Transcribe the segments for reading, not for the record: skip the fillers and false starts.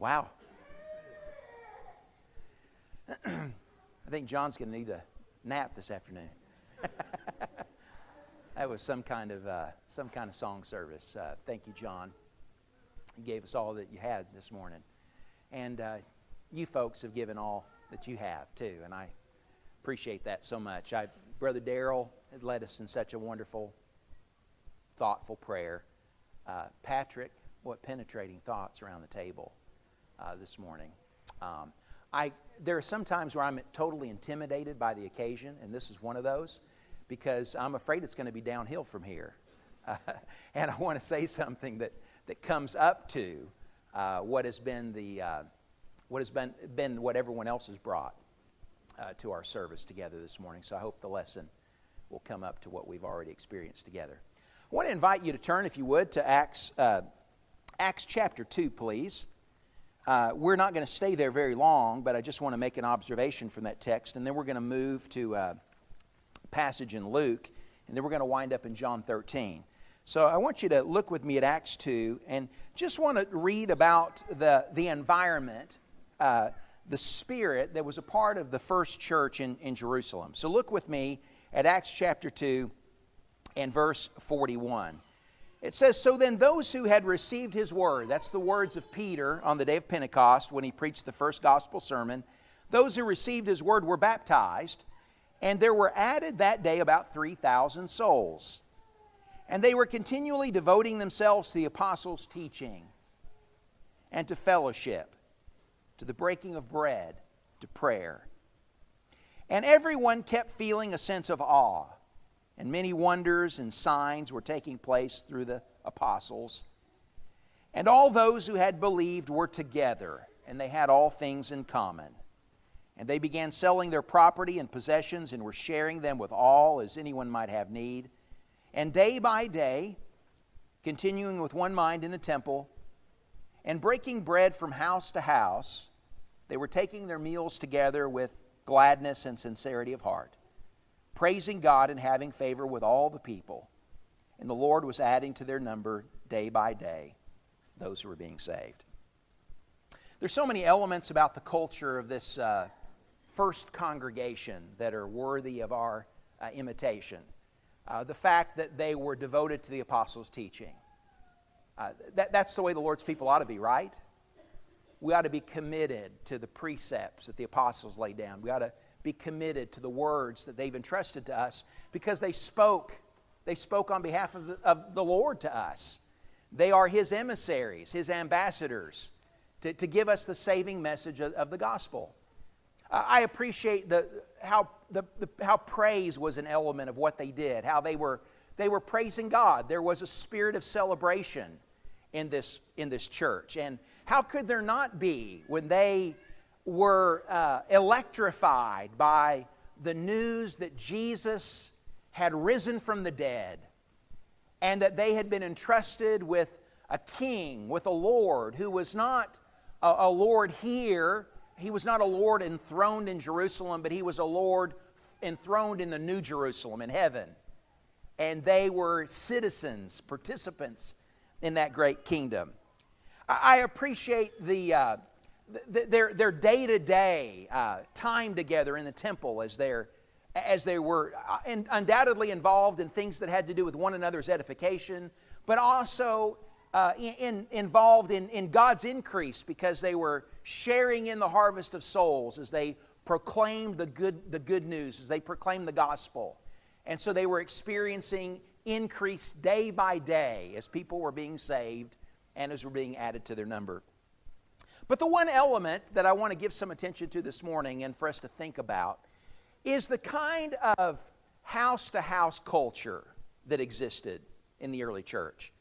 Wow. I think John's going to need a nap this afternoon. That was some kind of song service. Thank you, John. You gave us all that you had this morning. And you folks have given all that you have, too. And I appreciate that so much. Brother Darrell had led us in such a wonderful, thoughtful prayer. Patrick, what penetrating thoughts around the table this morning. There are some times where I'm totally intimidated by the occasion, and this is one of those, because I'm afraid it's going to be downhill from here. And I want to say something that comes up to what has been what everyone else has brought to our service together this morning. So I hope the lesson will come up to what we've already experienced together. I want to invite you to turn, if you would, to Acts chapter 2, please. We're not going to stay there very long, but I just want to make an observation from that text, and then we're going to move to a passage in Luke, and then we're going to wind up in John 13. So I want you to look with me at Acts 2, and just want to read about the environment, the spirit that was a part of the first church in Jerusalem. So look with me at Acts chapter 2 and verse 41. It says, "So then those who had received his word," that's the words of Peter on the day of Pentecost when he preached the first gospel sermon, "those who received his word were baptized, and there were added that day about 3,000 souls. And they were continually devoting themselves to the apostles' teaching and to fellowship, to the breaking of bread, to prayer. And everyone kept feeling a sense of awe, and many wonders and signs were taking place through the apostles. And all those who had believed were together, and they had all things in common. And they began selling their property and possessions and were sharing them with all as anyone might have need. And day by day, continuing with one mind in the temple, and breaking bread from house to house, they were taking their meals together with gladness and sincerity of heart, praising God and having favor with all the people. And the Lord was adding to their number day by day those who were being saved." There's so many elements about the culture of this first congregation that are worthy of our imitation. The fact that they were devoted to the apostles' teaching. That's the way the Lord's people ought to be, right? We ought to be committed to the precepts that the apostles laid down. We ought to be committed to the words that they've entrusted to us because they spoke on behalf of the Lord to us. They are His emissaries, His ambassadors, to give us the saving message of the gospel. I appreciate how praise was an element of what they did, how they were praising God. There was a spirit of celebration in this church. And how could there not be when they were electrified by the news that Jesus had risen from the dead and that they had been entrusted with a king, with a Lord who was not a Lord here. He was not a Lord enthroned in Jerusalem, but He was a Lord enthroned in the New Jerusalem in heaven. And they were citizens, participants in that great kingdom. I appreciate their day-to-day time together in the temple as they were undoubtedly involved in things that had to do with one another's edification, but also involved in God's increase because they were sharing in the harvest of souls as they proclaimed the good news, as they proclaimed the gospel. And so they were experiencing increase day by day as people were being saved and as were being added to their number. But the one element that I want to give some attention to this morning and for us to think about is the kind of house-to-house culture that existed in the early church.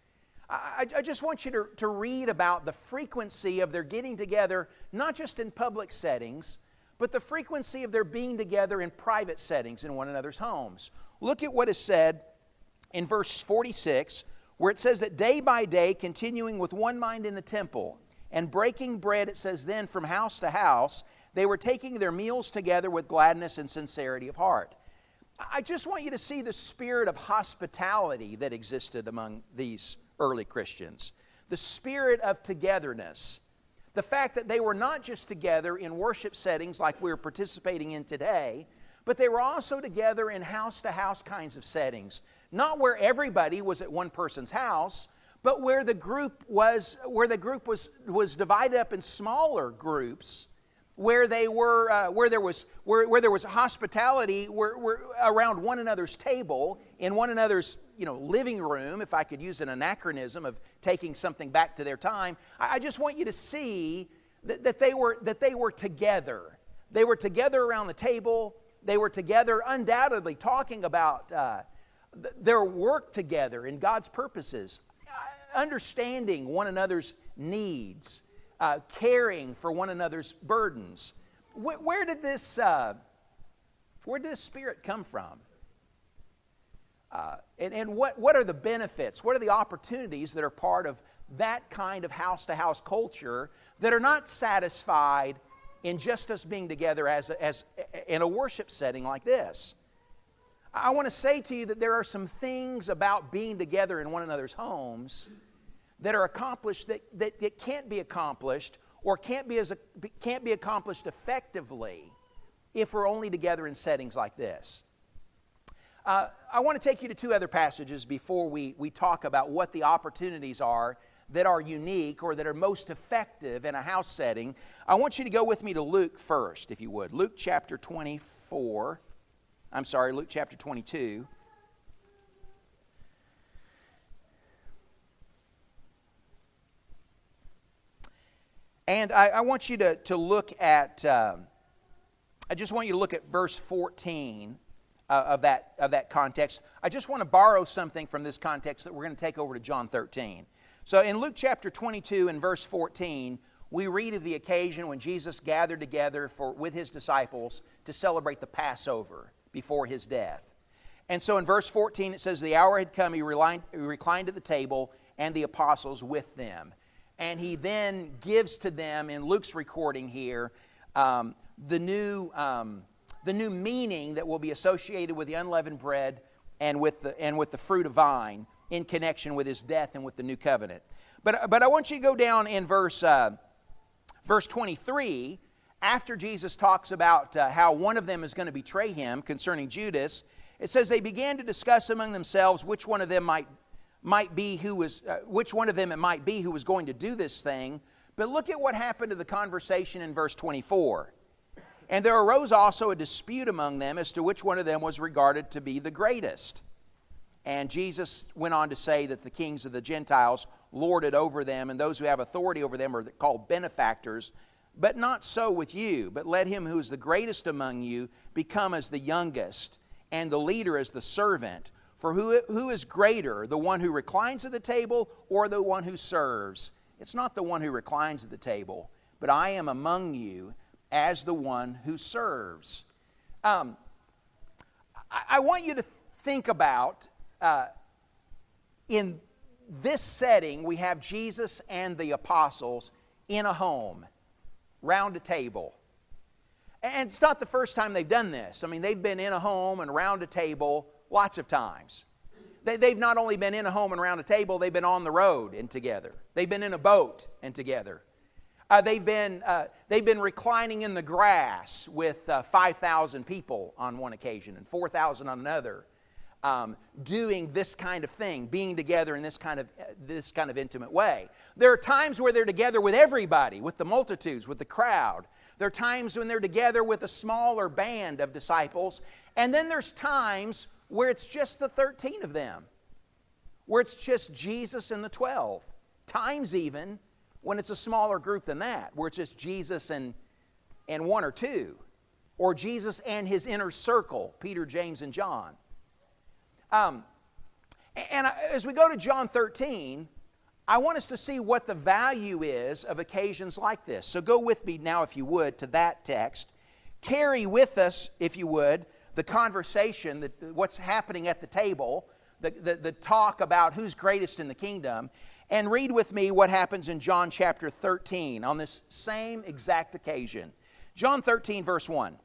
I just want you to read about the frequency of their getting together, not just in public settings, but the frequency of their being together in private settings in one another's homes. Look at what is said in verse 46, where it says that day by day, continuing with one mind in the temple, and breaking bread, it says then, from house to house, they were taking their meals together with gladness and sincerity of heart. I just want you to see the spirit of hospitality that existed among these early Christians. The spirit of togetherness. The fact that they were not just together in worship settings like we're participating in today, but they were also together in house-to-house kinds of settings. Not where everybody was at one person's house, but where the group was divided up in smaller groups, where there was hospitality around one another's table, in one another's living room, if I could use an anachronism of taking something back to their time. I just want you to see that they were together. They were together around the table. They were together undoubtedly talking about their work together in God's purposes, understanding one another's needs, caring for one another's burdens. Where did this spirit come from? And what are the benefits? What are the opportunities that are part of that kind of house-to-house culture that are not satisfied in just us being together as in a worship setting like this? I want to say to you that there are some things about being together in one another's homes that are accomplished that can't be accomplished or can't be accomplished effectively if we're only together in settings like this. I want to take you to two other passages before we talk about what the opportunities are that are unique or that are most effective in a house setting. I want you to go with me to Luke first, if you would. Luke chapter 22. And I want you to look at, I just want you to look at verse 14 of that context. I just want to borrow something from this context that we're going to take over to John 13. So in Luke chapter 22 and verse 14, we read of the occasion when Jesus gathered together with His disciples to celebrate the Passover before His death. And so in verse 14 it says, "The hour had come, He reclined at the table, and the apostles with them." And He then gives to them, in Luke's recording here, the new meaning that will be associated with the unleavened bread and with the fruit of vine in connection with His death and with the new covenant. But I want you to go down in verse 23, after Jesus talks about how one of them is going to betray Him, concerning Judas. It says they began to discuss among themselves which one of them which one of them it might be who was going to do this thing. But look at what happened to the conversation in verse 24. "And there arose also a dispute among them as to which one of them was regarded to be the greatest. And Jesus went on to say that the kings of the Gentiles lord it over them, and those who have authority over them are called benefactors. But not so with you, but let him who is the greatest among you become as the youngest, and the leader as the servant. For who is greater, the one who reclines at the table or the one who serves? It's not the one who reclines at the table, but I am among you as the one who serves." I want you to think about, in this setting, we have Jesus and the apostles in a home, round a table. And it's not the first time they've done this. I mean, they've been in a home and around a table lots of times. They've not only been in a home and around a table, they've been on the road and together. They've been in a boat and together. They've been reclining in the grass with 5,000 people on one occasion and 4,000 on another, doing this kind of thing, being together in this kind of intimate way. There are times where they're together with everybody, with the multitudes, with the crowd. There are times when they're together with a smaller band of disciples, and then there's times where it's just the 13 of them, where it's just Jesus and the 12. Times even when it's a smaller group than that, where it's just Jesus and one or two, or Jesus and His inner circle, Peter, James, and John. As we go to John 13, I want us to see what the value is of occasions like this. So go with me now, if you would, to that text. Carry with us, if you would, the conversation, what's happening at the table, the talk about who's greatest in the kingdom, and read with me what happens in John chapter 13 on this same exact occasion. John 13, verse 1.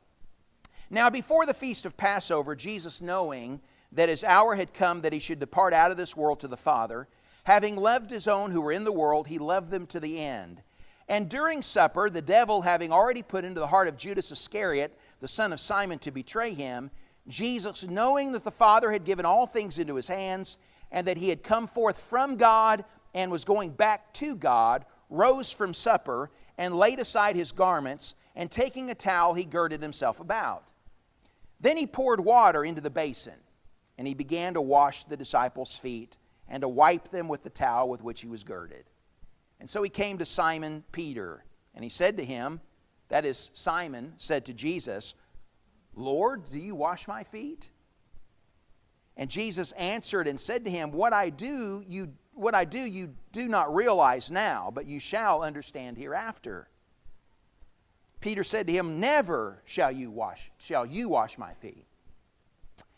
"Now before the feast of Passover, Jesus, knowing that His hour had come that He should depart out of this world to the Father, having loved His own who were in the world, He loved them to the end. And during supper, the devil having already put into the heart of Judas Iscariot, the son of Simon, to betray him, Jesus, knowing that the Father had given all things into his hands, and that he had come forth from God and was going back to God, rose from supper and laid aside his garments, and taking a towel, he girded himself about. Then he poured water into the basin, and he began to wash the disciples' feet and to wipe them with the towel with which he was girded. And so he came to Simon Peter, and he said to him, that is, Simon said to Jesus, Lord, do you wash my feet? And Jesus answered and said to him, What I do you do not realize now, but you shall understand hereafter. Peter said to him, Never shall you wash my feet.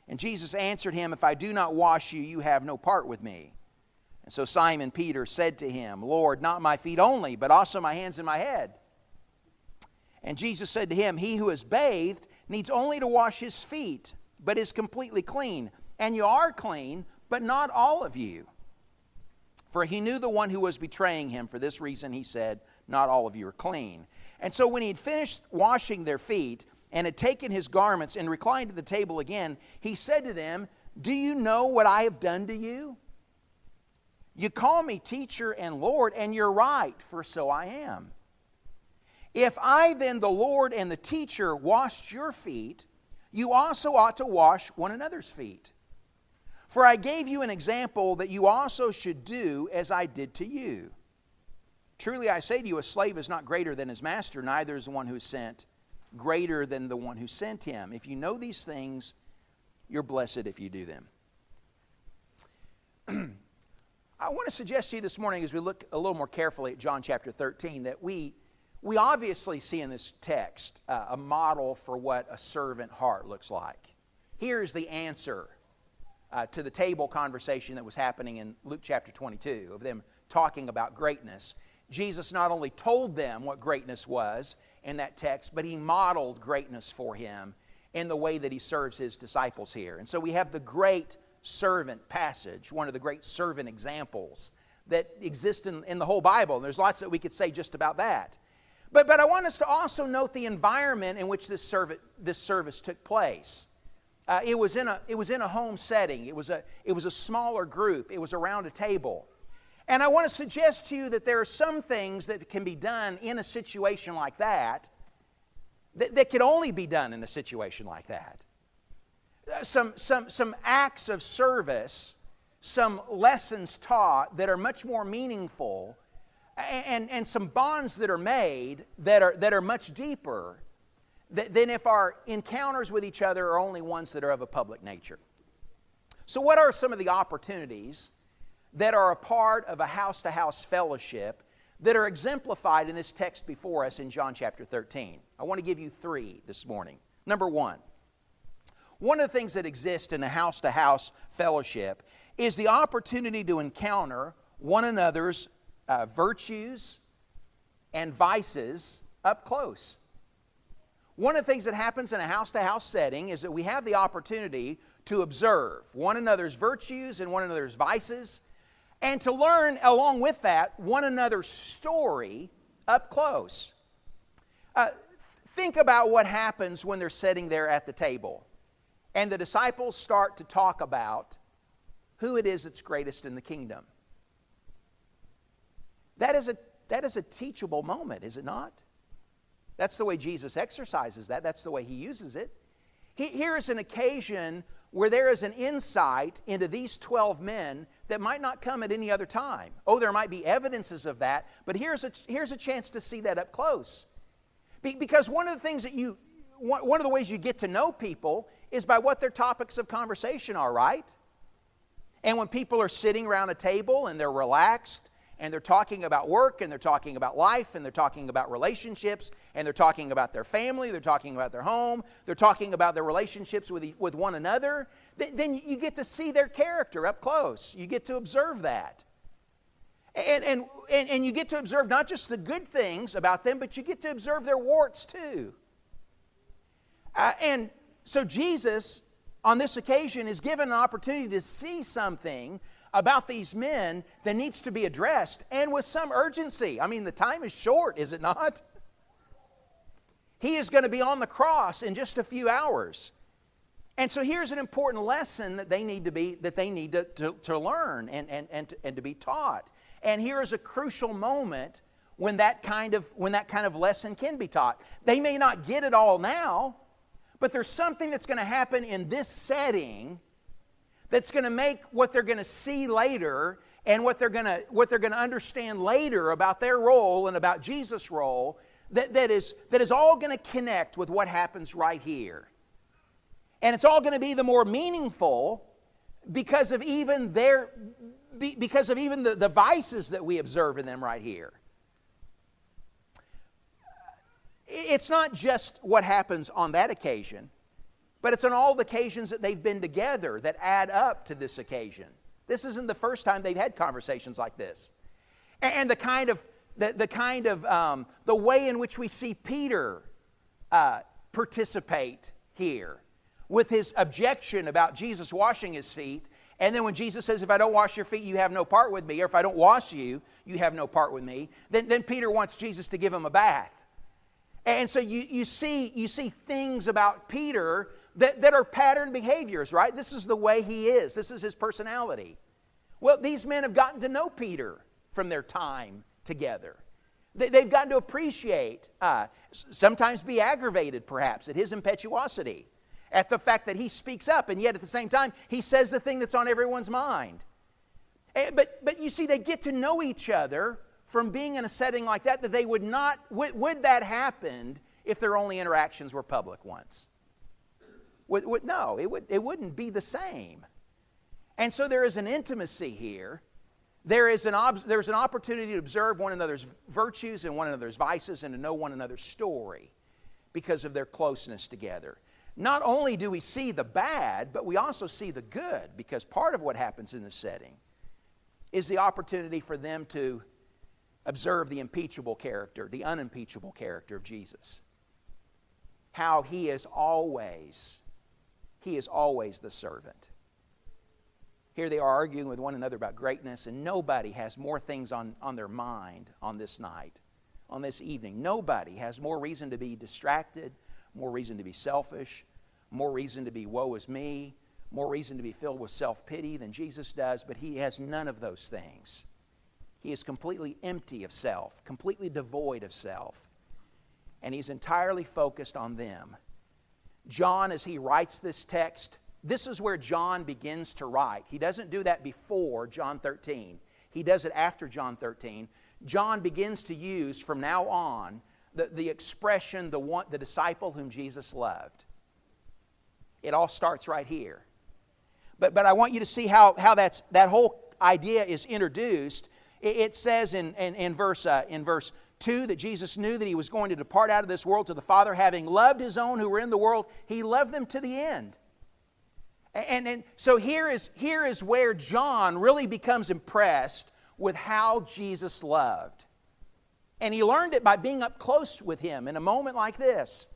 And Jesus answered him, If I do not wash you, you have no part with me. And so Simon Peter said to him, Lord, not my feet only, but also my hands and my head. And Jesus said to him, He who is bathed needs only to wash his feet, but is completely clean. And you are clean, but not all of you. For he knew the one who was betraying him. For this reason he said, Not all of you are clean. And so when he had finished washing their feet and had taken his garments and reclined at the table again, he said to them, Do you know what I have done to you? You call me teacher and Lord, and you're right, for so I am. If I then, the Lord and the teacher, washed your feet, you also ought to wash one another's feet. For I gave you an example that you also should do as I did to you. Truly I say to you, a slave is not greater than his master, neither is the one who is sent greater than the one who sent him. If you know these things, you're blessed if you do them. I want to suggest to you this morning, as we look a little more carefully at John chapter 13, that we obviously see in this text a model for what a servant heart looks like. Here's the answer to the table conversation that was happening in Luke chapter 22, of them talking about greatness. Jesus not only told them what greatness was in that text, but he modeled greatness for him in the way that he serves his disciples here. And so we have the great servant passage, one of the great servant examples that exist in the whole Bible. And there's lots that we could say just about that. But I want us to also note the environment in which this service took place. It was in a home setting. It was a smaller group. It was around a table. And I want to suggest to you that there are some things that can be done in a situation like that can only be done in a situation like that. Some acts of service, some lessons taught that are much more meaningful, and some bonds that are made that are much deeper than if our encounters with each other are only ones that are of a public nature. So what are some of the opportunities that are a part of a house-to-house fellowship that are exemplified in this text before us in John chapter 13? I want to give you 3 this morning. Number 1. One of the things that exist in a house-to-house fellowship is the opportunity to encounter one another's virtues and vices up close. One of the things that happens in a house-to-house setting is that we have the opportunity to observe one another's virtues and one another's vices, and to learn, along with that, one another's story up close. Think about what happens when they're sitting there at the table, and the disciples start to talk about who it is that's greatest in the kingdom. That is a teachable moment, is it not? That's the way Jesus exercises that. That's the way he uses it. Here is an occasion where there is an insight into these 12 men that might not come at any other time. Oh, there might be evidences of that, but here's a chance to see that up close. Because one of the ways you get to know people is by what their topics of conversation are, right? And when people are sitting around a table and they're relaxed, and they're talking about work, and they're talking about life, and they're talking about relationships, and they're talking about their family, they're talking about their home, they're talking about their relationships with one another, then you get to see their character up close. You get to observe that. And you get to observe not just the good things about them, but you get to observe their warts too. And so Jesus, on this occasion, is given an opportunity to see something about these men that needs to be addressed, and with some urgency. I mean, the time is short, is it not? He is going to be on the cross in just a few hours. And so here's an important lesson that they need to learn and to be taught. And here is a crucial moment when that kind of lesson can be taught. They may not get it all now, but there's something that's going to happen in this setting that's going to make what they're going to see later and what they're going to understand later about their role and about Jesus' role that is all going to connect with what happens right here. And it's all going to be the more meaningful because of even the vices that we observe in them right here. It's not just what happens on that occasion, but it's on all the occasions that they've been together that add up to this occasion. This isn't the first time they've had conversations like this. And the way in which we see Peter participate here with his objection about Jesus washing his feet. And then when Jesus says, if I don't wash your feet, you have no part with me, or if I don't wash you, you have no part with me, then Peter wants Jesus to give him a bath. And so you see things about Peter that are pattern behaviors, right? This is the way he is. This is his personality. Well, these men have gotten to know Peter from their time together. They've gotten to appreciate, sometimes be aggravated perhaps at his impetuosity, at the fact that he speaks up, and yet at the same time, he says the thing that's on everyone's mind. But you see, they get to know each other from being in a setting like that they would not, would that happen if their only interactions were public ones? No, it wouldn't be the same. And so there is an intimacy here. There's an opportunity to observe one another's virtues and one another's vices and to know one another's story because of their closeness together. Not only do we see the bad, but we also see the good, because part of what happens in this setting is the opportunity for them to observe the impeachable character, the unimpeachable character of Jesus. How he is always the servant. Here they are arguing with one another about greatness, and nobody has more things on their mind on this night, on this evening. Nobody has more reason to be distracted, more reason to be selfish, more reason to be woe is me, more reason to be filled with self-pity than Jesus does, but he has none of those things. He is completely empty of self, completely devoid of self, and he's entirely focused on them. John, as he writes this text, this is where John begins to write. He doesn't do that before John 13. He does it after John 13. John begins to use from now on the expression, the disciple whom Jesus loved. It all starts right here. But I want you to see how that whole idea is introduced. It says in verse 2 that Jesus knew that he was going to depart out of this world to the Father, having loved his own who were in the world, he loved them to the end. And so here is where John really becomes impressed with how Jesus loved. And he learned it by being up close with him in a moment like this,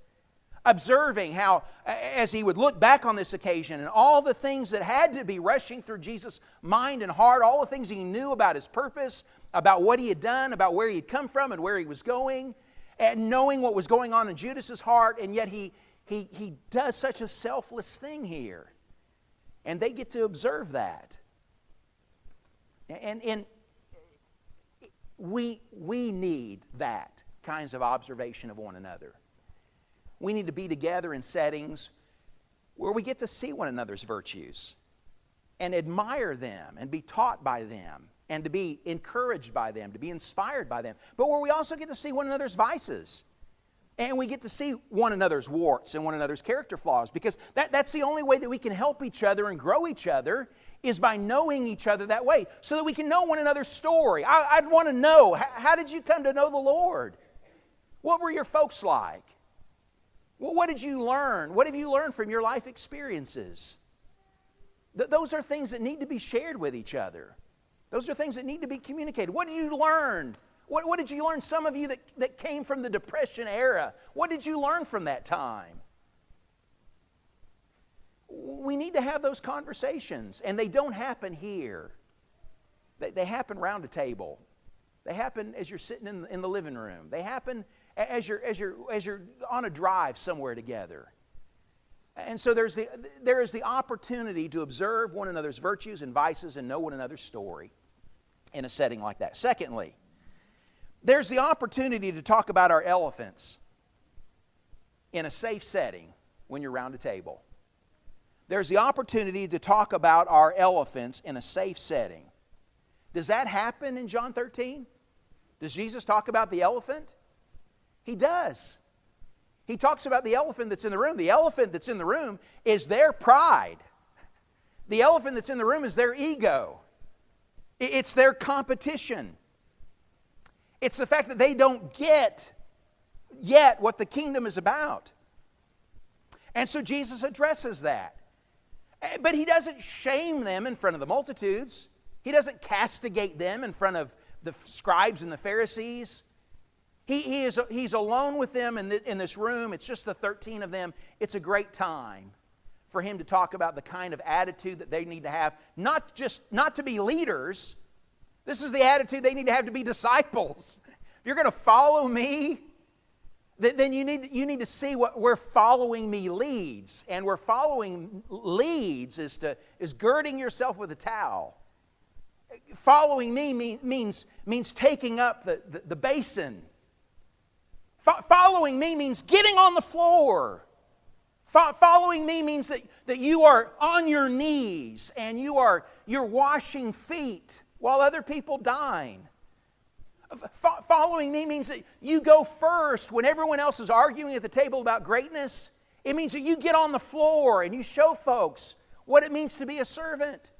observing how, as he would look back on this occasion and all the things that had to be rushing through Jesus' mind and heart, all the things he knew about his purpose, about what he had done, about where he had come from and where he was going, and knowing what was going on in Judas's heart, and yet he does such a selfless thing here. And they get to observe that. And we need that kinds of observation of one another. We need to be together in settings where we get to see one another's virtues and admire them and be taught by them and to be encouraged by them, to be inspired by them, but where we also get to see one another's vices. And we get to see one another's warts and one another's character flaws, because that's the only way that we can help each other and grow each other is by knowing each other that way, so that we can know one another's story. I'd want to know, how did you come to know the Lord? What were your folks like? What did you learn? What have you learned from your life experiences? Those are things that need to be shared with each other. Those are things that need to be communicated. What did you learn? What did you learn? Some of you that came from the Depression era, what did you learn from that time? We need to have those conversations, and they don't happen here. They happen around a table. They happen as you're sitting in the living room. They happen as you're on a drive somewhere together. And so there is the opportunity to observe one another's virtues and vices and know one another's story in a setting like that. Secondly, there's the opportunity to talk about our elephants in a safe setting when you're around a table. There's the opportunity to talk about our elephants in a safe setting. Does that happen in John 13? Does Jesus talk about the elephant? He does. He talks about the elephant that's in the room. The elephant that's in the room is their pride. The elephant that's in the room is their ego. It's their competition. It's the fact that they don't get yet what the kingdom is about. And so Jesus addresses that. But He doesn't shame them in front of the multitudes. He doesn't castigate them in front of the scribes and the Pharisees. He's alone with them in this room. It's just the 13 of them. It's a great time for Him to talk about the kind of attitude that they need to have. Not to be leaders. This is the attitude they need to be disciples. If you're going to follow me, then you need to see where following me leads. And where following leads is girding yourself with a towel. Following me means taking up the basin. Following me means getting on the floor. Following me means that you are on your knees and you're washing feet while other people dine. Following me means that you go first when everyone else is arguing at the table about greatness. It means that you get on the floor and you show folks what it means to be a servant.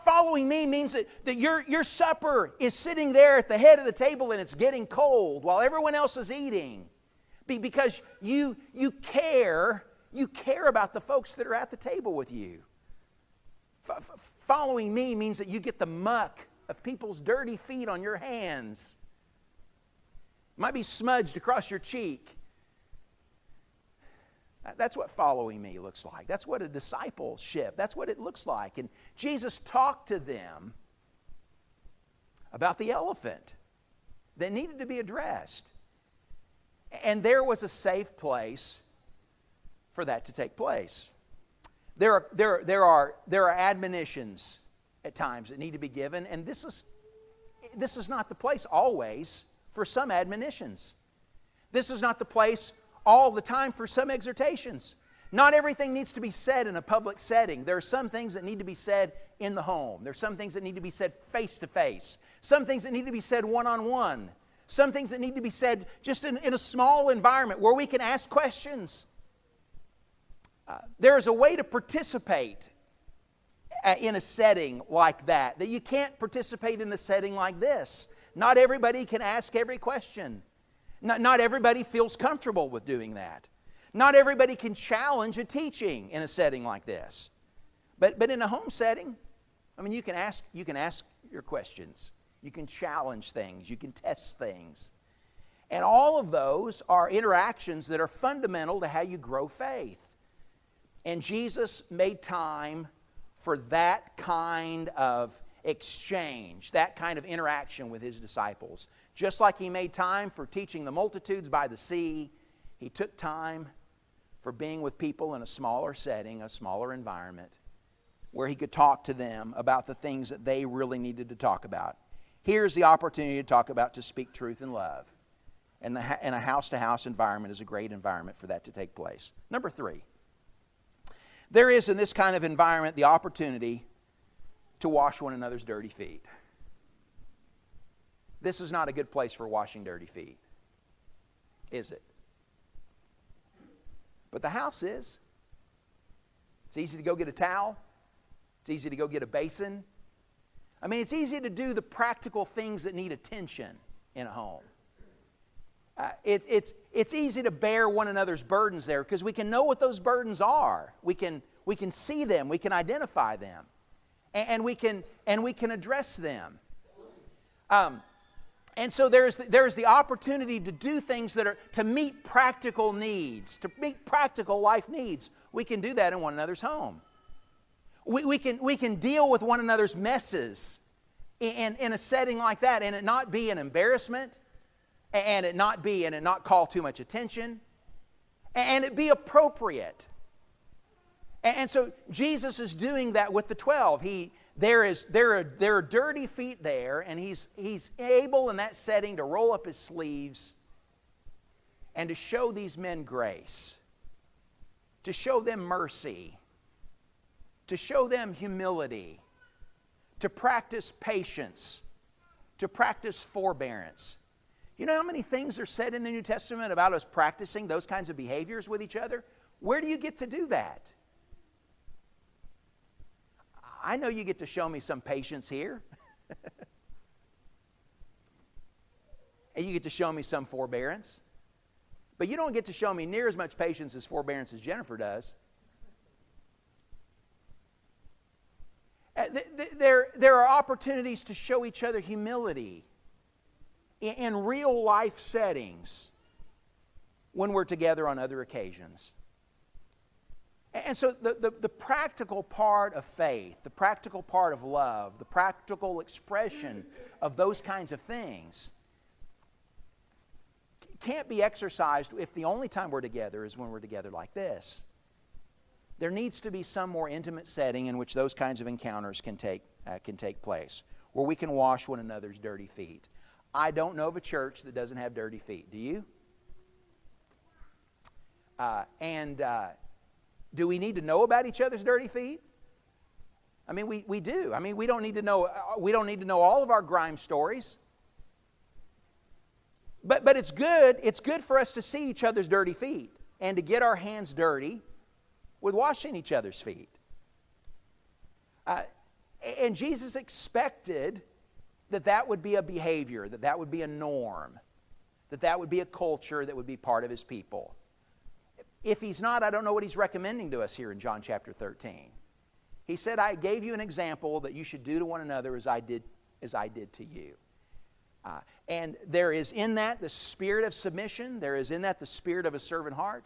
Following me means that your supper is sitting there at the head of the table and it's getting cold while everyone else is eating. Because you care about the folks that are at the table with you. Following me means that you get the muck of people's dirty feet on your hands. It might be smudged across your cheek. That's what following me looks like. That's what a discipleship, that's what it looks like. And Jesus talked to them about the elephant that needed to be addressed. And there was a safe place for that to take place. There are admonitions at times that need to be given, and this is not the place always for some admonitions. This is not the place all the time for some exhortations. Not everything needs to be said in a public setting. There are some things that need to be said in the home. There are some things that need to be said face to face. Some things that need to be said one-on-one. Some things that need to be said just in a small environment where we can ask questions. There is a way to participate in a setting like that you can't participate in a setting like this. Not everybody can ask every question. Not everybody feels comfortable with doing that. Not everybody can challenge a teaching in a setting like this. But in a home setting, I mean, you can ask your questions. You can challenge things. You can test things. And all of those are interactions that are fundamental to how you grow faith. And Jesus made time for that kind of exchange, that kind of interaction with His disciples. Just like He made time for teaching the multitudes by the sea, He took time for being with people in a smaller setting, a smaller environment, where He could talk to them about the things that they really needed to talk about. Here's the opportunity to speak truth in love. And a house-to-house environment is a great environment for that to take place. Number 3, there is in this kind of environment the opportunity to wash one another's dirty feet. This is not a good place for washing dirty feet, is it? But the house is. It's easy to go get a towel. It's easy to go get a basin. I mean, it's easy to do the practical things that need attention in a home. It's easy to bear one another's burdens there because we can know what those burdens are. We can see them. We can identify them. And we can address them. And so there's the opportunity to do things that are to meet practical needs, to meet practical life needs. We can do that in one another's home. We can deal with one another's messes in a setting like that, and it not be an embarrassment, and it not call too much attention, and it be appropriate. And so Jesus is doing that with the 12. There are dirty feet there, and he's able in that setting to roll up his sleeves and to show these men grace, to show them mercy, to show them humility, to practice patience, to practice forbearance. You know how many things are said in the New Testament about us practicing those kinds of behaviors with each other? Where do you get to do that? I know you get to show me some patience here. And you get to show me some forbearance. But you don't get to show me near as much patience as forbearance as Jennifer does. There are opportunities to show each other humility in real life settings when we're together on other occasions. And so the practical part of faith, the practical part of love, the practical expression of those kinds of things can't be exercised if the only time we're together is when we're together like this. There needs to be some more intimate setting in which those kinds of encounters can take place, where we can wash one another's dirty feet. I don't know of a church that doesn't have dirty feet. Do you? Do we need to know about each other's dirty feet? I mean, we do. I mean, we don't need to know all of our grime stories. But it's good for us to see each other's dirty feet and to get our hands dirty with washing each other's feet. And Jesus expected that would be a behavior, that would be a norm, that would be a culture that would be part of his people. If he's not, I don't know what he's recommending to us here in John chapter 13. He said, I gave you an example that you should do to one another as I did to you. And there is in that the spirit of submission. There is in that the spirit of a servant heart.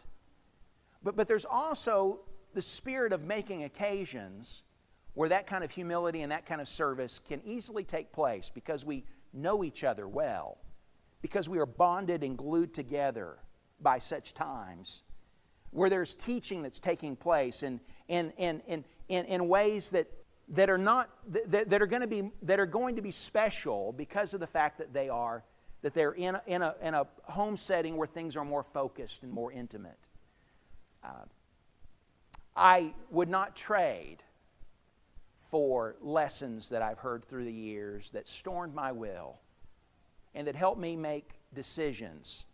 But there's also the spirit of making occasions where that kind of humility and that kind of service can easily take place because we know each other well, because we are bonded and glued together by such times, where there's teaching that's taking place in ways that are going to be special because of the fact that they're in a home setting where things are more focused and more intimate. I would not trade for lessons that I've heard through the years that stormed my will and that helped me make decisions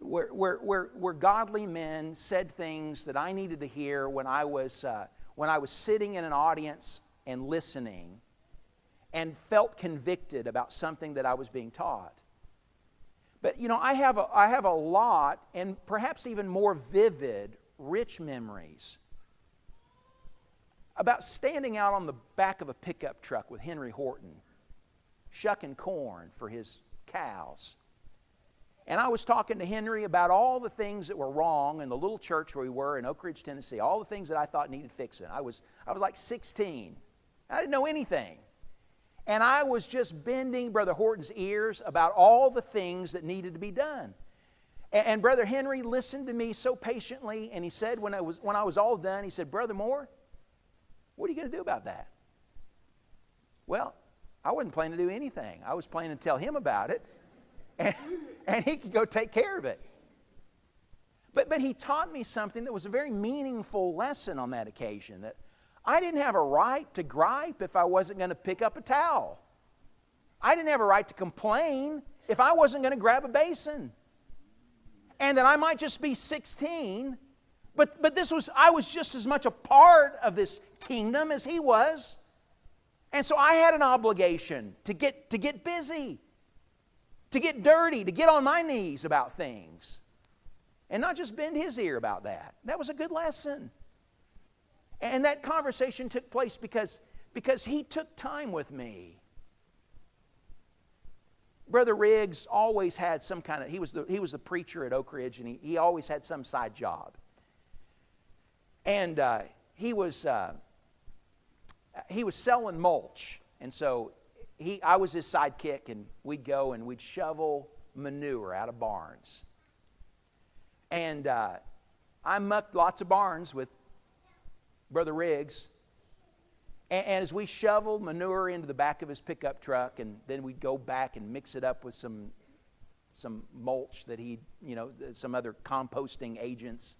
where godly men said things that I needed to hear when I was sitting in an audience and listening and felt convicted about something that I was being taught. But you know, I have a lot, and perhaps even more vivid, rich memories about standing out on the back of a pickup truck with Henry Horton, shucking corn for his cows. And I was talking to Henry about all the things that were wrong in the little church where we were in Oak Ridge, Tennessee, all the things that I thought needed fixing. I was like 16. I didn't know anything. And I was just bending Brother Horton's ears about all the things that needed to be done. And Brother Henry listened to me so patiently, and he said when I was all done, he said, Brother Moore, what are you going to do about that? Well, I wasn't planning to do anything. I was planning to tell him about it, and he could go take care of it. But he taught me something that was a very meaningful lesson on that occasion, that I didn't have a right to gripe if I wasn't going to pick up a towel. I didn't have a right to complain if I wasn't going to grab a basin. And that I might just be 16, but I was just as much a part of this kingdom as he was. And so I had an obligation to get busy, to get dirty, to get on my knees about things, and not just bend his ear about that. That was a good lesson. And that conversation took place because he took time with me. Brother Riggs always had some kind of, he was the preacher at Oak Ridge, and he always had some side job. And he was he was selling mulch. And so I was his sidekick, and we'd go and we'd shovel manure out of barns. And I mucked lots of barns with Brother Riggs. And as we shoveled manure into the back of his pickup truck, and then we'd go back and mix it up with some mulch that some other composting agents,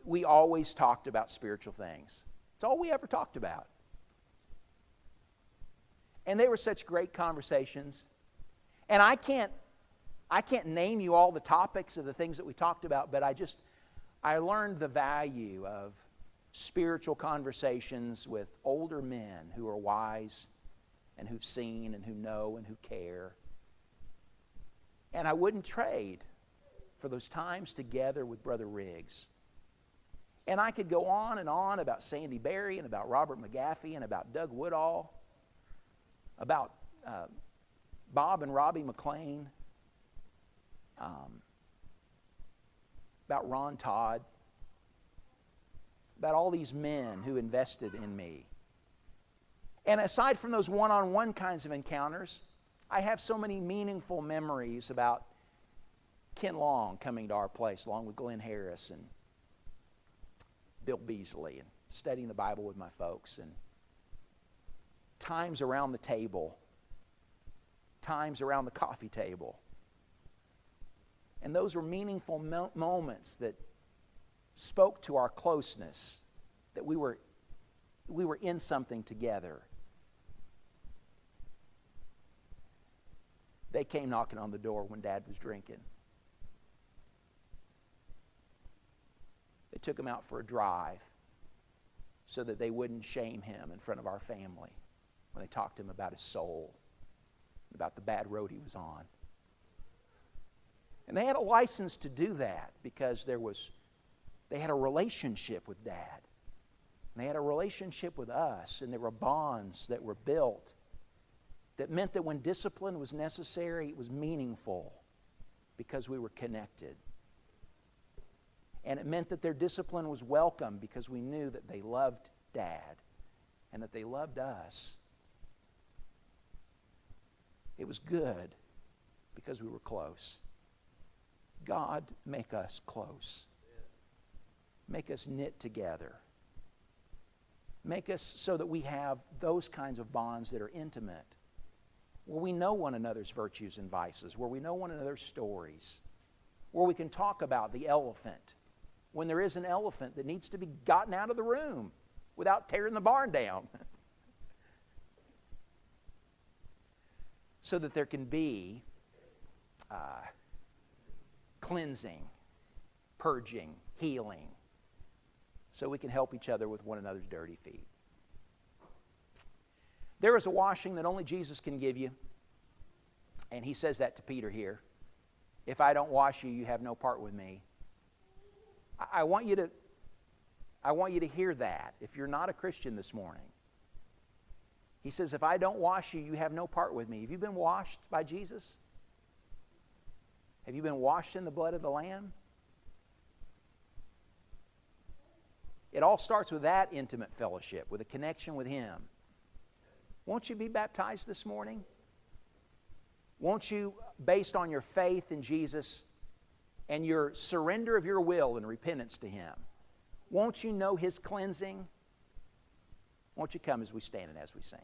we always talked about spiritual things. It's all we ever talked about. And they were such great conversations. And I can't name you all the topics of the things that we talked about, but I learned the value of spiritual conversations with older men who are wise and who've seen and who know and who care. And I wouldn't trade for those times together with Brother Riggs. And I could go on and on about Sandy Berry and about Robert McGaffey and about Doug Woodall, about Bob and Robbie McLean, about Ron Todd, about all these men who invested in me. And aside from those one-on-one kinds of encounters, I have so many meaningful memories about Ken Long coming to our place along with Glenn Harris and Bill Beasley, and studying the Bible with my folks, and times around the table, times around the coffee table. And those were meaningful moments that spoke to our closeness, that we were in something together. They came knocking on the door when Dad was drinking. They took him out for a drive so that they wouldn't shame him in front of our family when they talked to him about his soul, about the bad road he was on. And they had a license to do that because they had a relationship with Dad. And they had a relationship with us, and there were bonds that were built that meant that when discipline was necessary, it was meaningful because we were connected. And it meant that their discipline was welcome because we knew that they loved Dad and that they loved us. It was good because we were close. God, make us close. Make us knit together. Make us so that we have those kinds of bonds that are intimate, where we know one another's virtues and vices, where we know one another's stories, where we can talk about the elephant when there is an elephant that needs to be gotten out of the room without tearing the barn down. So that there can be cleansing, purging, healing, so we can help each other with one another's dirty feet. There is a washing that only Jesus can give you, and he says that to Peter here. If I don't wash you, you have no part with me. I want you to hear that if you're not a Christian this morning. He says, if I don't wash you, you have no part with me. Have you been washed by Jesus? Have you been washed in the blood of the Lamb? It all starts with that intimate fellowship, with a connection with Him. Won't you be baptized this morning? Won't you, based on your faith in Jesus and your surrender of your will and repentance to Him, won't you know His cleansing? Won't you come as we stand and as we sing?